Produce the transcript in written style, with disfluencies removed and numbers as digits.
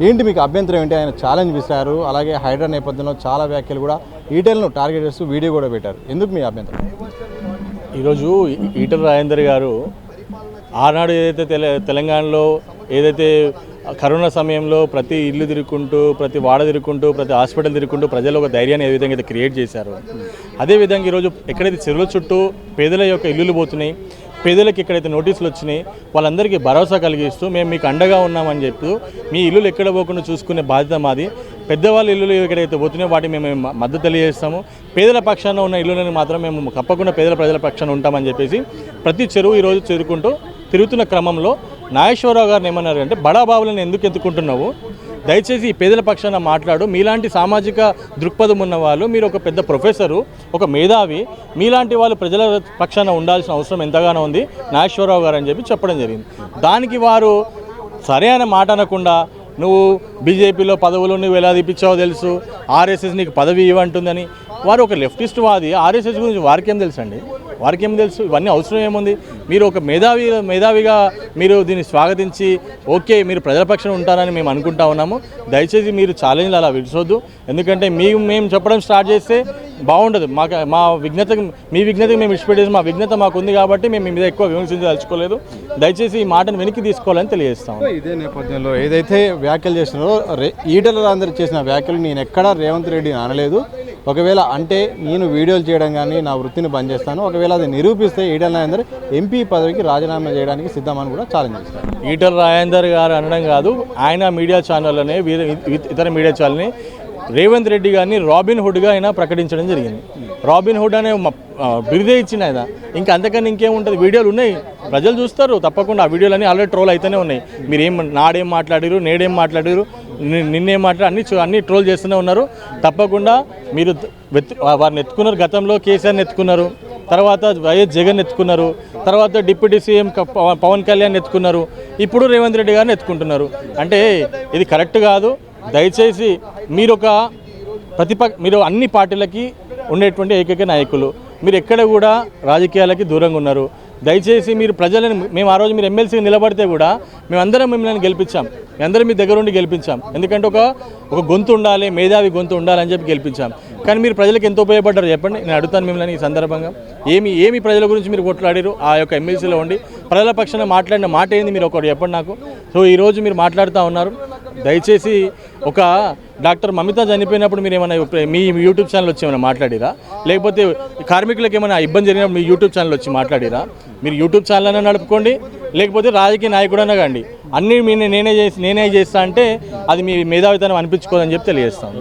ఏంటి మీకు అభ్యంతరం ఏంటి? ఆయన ఛాలెంజ్ విసిరారు, అలాగే హైడ్రా నేపథ్యంలో చాలా వ్యాఖ్యలు కూడా ఈటెలను టార్గెట్ చేస్తూ వీడియో కూడా పెట్టారు. ఎందుకు మీ అభ్యంతరం? ఈరోజు ఈటెల రాజేందర్ గారు ఆనాడు ఏదైతే తెలంగాణలో ఏదైతే కరోనా సమయంలో ప్రతి ఇల్లు తిరుగుకుంటూ, ప్రతి వాడ తిరుగుకుంటూ, ప్రతి హాస్పిటల్ తిరుగుకుంటూ ప్రజలు ఒక ధైర్యాన్ని ఏ విధంగా అయితే క్రియేట్ చేశారు, అదేవిధంగా ఈరోజు ఎక్కడైతే చెరువుల చుట్టూ పేదల యొక్క ఇల్లులు పోతున్నాయి, పేదలకు ఎక్కడైతే నోటీసులు వచ్చినాయి వాళ్ళందరికీ భరోసా కలిగిస్తూ మేము మీకు అండగా ఉన్నామని చెప్తూ మీ ఇల్లులు ఎక్కడ పోకుండా చూసుకునే బాధ్యత మాది. పెద్దవాళ్ళ ఇల్లులు ఎక్కడైతే పోతున్నాయో వాటికి మేము మద్దతు తెలియజేస్తాము. పేదల పక్షాన ఉన్న ఇల్లులను మాత్రం మేము తప్పకుండా ప్రజల పక్షాన ఉంటామని చెప్పేసి ప్రతి చెరువు ఈరోజు తిరుగుతున్న క్రమంలో నాగేశ్వరరావు గారిని ఏమన్నారు అంటే, బడాబాబులను ఎందుకు ఎత్తుకుంటున్నావు, దయచేసి ఈ పేదల పక్షాన మాట్లాడు, మీలాంటి సామాజిక దృక్పథం ఉన్న వాళ్ళు, మీరు ఒక పెద్ద ప్రొఫెసరు, ఒక మేధావి, మీలాంటి వాళ్ళు ప్రజల పక్షాన ఉండాల్సిన అవసరం ఎంతగానో ఉంది నాగేశ్వరరావు గారు అని చెప్పడం జరిగింది. దానికి వారు సరే అనే మాట అనకుండా, నువ్వు బీజేపీలో పదవులు నువ్వు ఎలా తీపిచ్చావో తెలుసు, ఆర్ఎస్ఎస్ నీకు పదవి ఇవ్వంటుందని వారు ఒక లెఫ్టిస్ట్ వాది. ఆర్ఎస్ఎస్ గురించి వారికేం తెలుసు అండి? వారికేం తెలుసు? ఇవన్నీ అవసరం ఏముంది? మీరు ఒక మేధావిగా మీరు దీన్ని స్వాగతించి ఓకే మీరు ప్రజల పక్షాన ఉంటారని మేము అనుకుంటా ఉన్నాము. దయచేసి మీరు ఛాలెంజ్లు అలా విడిచొద్దు. ఎందుకంటే మేము చెప్పడం స్టార్ట్ చేస్తే బాగుండదు. మీ విఘ్నతకి మేము విడిచిపెట్టేసి మా విఘ్నత మాకు ఉంది కాబట్టి మేము మీ మీద ఎక్కువ విమర్శించదలుచుకోలేదు. దయచేసి ఈ మాటను వెనక్కి తీసుకోవాలని తెలియజేస్తాము. ఇదే నేపథ్యంలో ఏదైతే వ్యాఖ్యలు చేస్తున్నారో ఈటెల రాజేందర్ చేసిన వ్యాఖ్యలు నేను ఎక్కడా రేవంత్ రెడ్డిని అనలేదు. ఒకవేళ అంటే నేను వీడియోలు చేయడం కానీ నా వృత్తిని బంద్ చేస్తాను, ఒకవేళ అది నిరూపిస్తే ఈటెల రాజేందర్ ఎంపీ పదవికి రాజీనామా చేయడానికి సిద్ధమని కూడా ఛాలెంజ్ చేస్తారు. ఈటెల రాజేందర్ గారు అనడం కాదు, ఆయన మీడియా ఛానళ్ళనే ఇతర మీడియా ఛానల్ని రేవంత్ రెడ్డి గారిని రాబిన్ హుడ్గా ఆయన ప్రకటించడం జరిగింది. రాబిన్ హుడ్ అనే బిరుదే ఇచ్చిన ఆయన, ఇంకా అంతకన్నా ఇంకేముంటుంది? వీడియోలు ఉన్నాయి, ప్రజలు చూస్తారు తప్పకుండా. ఆ వీడియోలు అన్నీ ఆల్రెడీ ట్రోల్ అయితేనే ఉన్నాయి. నాడేం మాట్లాడారు, నేడేం మాట్లాడారు, నిన్నేం మాట్లాడారు, అన్నీ ట్రోల్ చేస్తూనే ఉన్నారు. తప్పకుండా మీరు వారిని ఎత్తుకున్నారు. గతంలో కేసీఆర్ని ఎత్తుకున్నారు, తర్వాత వైఎస్ జగన్ ఎత్తుకున్నారు, తర్వాత డిప్యూటీ సీఎం పవన్ కళ్యాణ్ ఎత్తుకున్నారు, ఇప్పుడు రేవంత్ రెడ్డి గారిని ఎత్తుకుంటున్నారు. అంటే ఇది కరెక్ట్ కాదు. దయచేసి మీరు అన్ని పార్టీలకి ఉండేటువంటి ఏకైక నాయకులు, మీరు ఎక్కడ కూడా రాజకీయాలకి దూరంగా ఉన్నారు. దయచేసి మీరు ప్రజలను, మేము ఆ రోజు మీరు ఎమ్మెల్సీగా నిలబడితే కూడా మేమందరం మిమ్మల్ని గెలిపించాం, మేమందరం మీ దగ్గర ఉండి గెలిపించాం. ఎందుకంటే ఒక గొంతు ఉండాలి, మేధావి గొంతు ఉండాలని చెప్పి గెలిపించాం. కానీ మీరు ప్రజలకు ఎంత ఉపయోగపడ్డారు చెప్పండి? నేను అడుగుతాను మిమ్మల్ని ఈ సందర్భంగా. ఏమి ప్రజల గురించి మీరు కొట్లాడారు ఆ యొక్క ఎమ్మెల్సీలో ఉండి? ప్రజల పక్షాన మాట్లాడిన మాట ఏంది మీరు ఒకటి చెప్పండి నాకు. సో ఈరోజు మీరు మాట్లాడుతూ ఉన్నారు. దయచేసి ఒక డాక్టర్ మమిత చనిపోయినప్పుడు మీరు ఏమైనా మీ యూట్యూబ్ ఛానల్ వచ్చి ఏమైనా మాట్లాడిరా? లేకపోతే కార్మికులకు ఏమైనా ఇబ్బంది జరిగినప్పుడు మీ యూట్యూబ్ ఛానల్ వచ్చి మాట్లాడిరా? మీరు యూట్యూబ్ ఛానల్ అయినా నడుపుకోండి, లేకపోతే రాజకీయ నాయకుడైనా కండి. అన్నీ నేనే చేస్తా అంటే అది మీ మేధావితనం అనిపించుకోదని చెప్పి తెలియజేస్తాను.